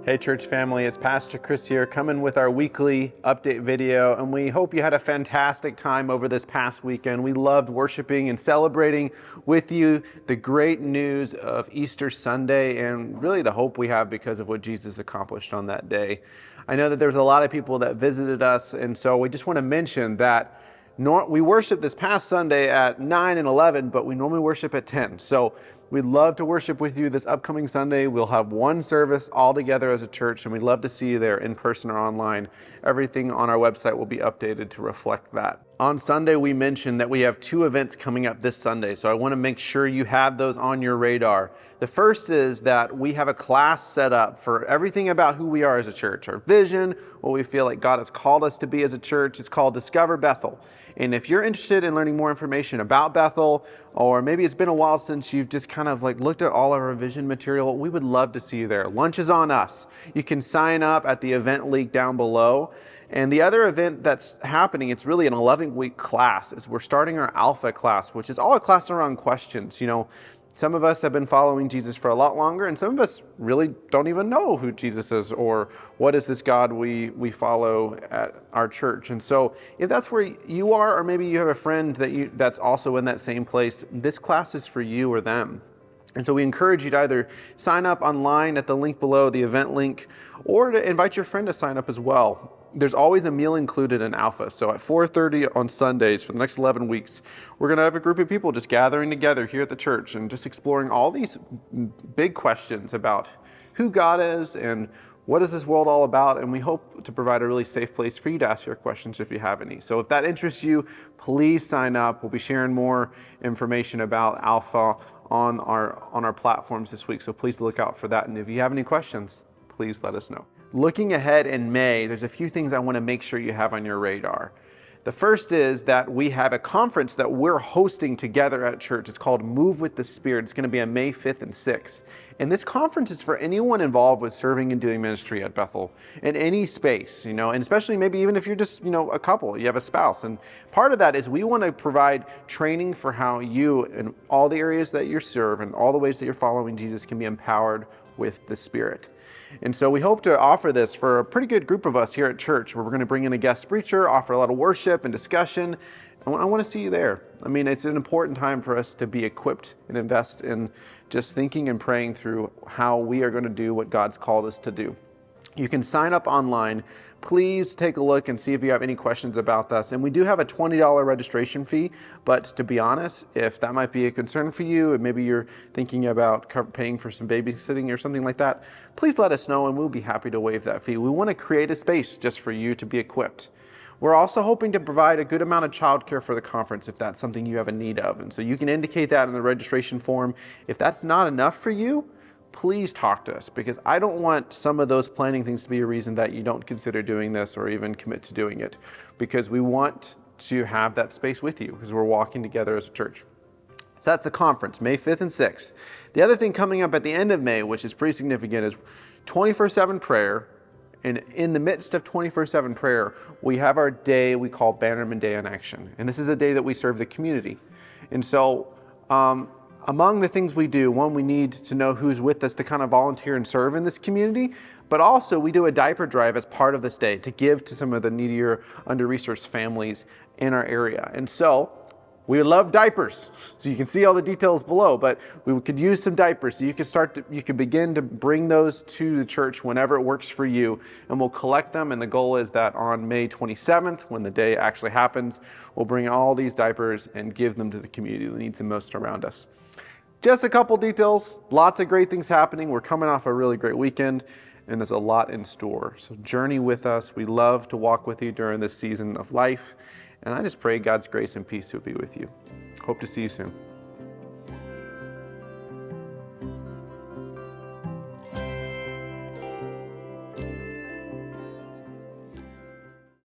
Hey church family, it's Pastor Chris here coming with our weekly update video, and we hope you had a fantastic time over this past weekend. We loved worshiping and celebrating with you the great news of Easter Sunday and really the hope we have because of what Jesus accomplished on that day. I know that there's a lot of people that visited us, and so we just want to mention that we worship this past Sunday at 9 and 11, but we normally worship at 10. So we'd love to worship with you this upcoming Sunday. We'll have one service all together as a church, and we'd love to see you there in person or online. Everything on our website will be updated to reflect that. On Sunday, we mentioned that we have two events coming up this Sunday, so I want to make sure you have those on your radar. The first is that we have a class set up for everything about who we are as a church, our vision, what we feel like God has called us to be as a church. It's called Discover Bethel. And if you're interested in learning more information about Bethel, or maybe it's been a while since you've just kind of looked at all of our vision material, we would love to see you there. Lunch is on us. You can sign up at the event link down below. And the other event that's happening, it's really an 11-week class, is we're starting our Alpha class, which is all a class around questions. You know, some of us have been following Jesus for a lot longer, and some of us really don't even know who Jesus is or what is this God we follow at our church. And so if that's where you are, or maybe you have a friend that's also in that same place, this class is for you or them. And so we encourage you to either sign up online at the link below, the event link, or to invite your friend to sign up as well. There's always a meal included in Alpha. So at 4:30 on Sundays for the next 11 weeks, we're going to have a group of people just gathering together here at the church and just exploring all these big questions about who God is and what is this world all about. And we hope to provide a really safe place for you to ask your questions if you have any. So if that interests you, please sign up. We'll be sharing more information about Alpha on our platforms this week. So please look out for that. And if you have any questions, please let us know. Looking ahead in May, there's a few things I want to make sure you have on your radar. The first is that we have a conference that we're hosting together at church. It's called Move with the Spirit. It's going to be on May 5th and 6th. And this conference is for anyone involved with serving and doing ministry at Bethel in any space, and especially maybe even if you're just, a couple, you have a spouse. And part of that is we want to provide training for how you in all the areas that you serve and all the ways that you're following Jesus can be empowered with the Spirit. And so we hope to offer this for a pretty good group of us here at church, where we're going to bring in a guest preacher, offer a lot of worship and discussion. And I want to see you there. I mean, it's an important time for us to be equipped and invest in just thinking and praying through how we are going to do what God's called us to do. You can sign up online. Please take a look and see if you have any questions about this. And we do have a $20 registration fee, but to be honest, if that might be a concern for you and maybe you're thinking about paying for some babysitting or something like that, please let us know and we'll be happy to waive that fee. We want to create a space just for you to be equipped. We're also hoping to provide a good amount of childcare for the conference if that's something you have a need of. And so you can indicate that in the registration form. If that's not enough for you, please talk to us, because I don't want some of those planning things to be a reason that you don't consider doing this or even commit to doing it, because we want to have that space with you because we're walking together as a church. So that's the conference, May 5th and 6th. The other thing coming up at the end of May, which is pretty significant, is 24/7 prayer. And in the midst of 24/7 prayer, we have our day we call Bannerman Day in Action. And this is a day that we serve the community. And so, among the things we do, one, we need to know who's with us to kind of volunteer and serve in this community, but also we do a diaper drive as part of this day to give to some of the needier, under-resourced families in our area. And so we love diapers. So you can see all the details below, but we could use some diapers. So you can begin to bring those to the church whenever it works for you, and we'll collect them. And the goal is that on May 27th, when the day actually happens, we'll bring all these diapers and give them to the community that needs them most around us. Just a couple details, lots of great things happening. We're coming off a really great weekend, and there's a lot in store. So journey with us. We love to walk with you during this season of life. And I just pray God's grace and peace would be with you. Hope to see you soon.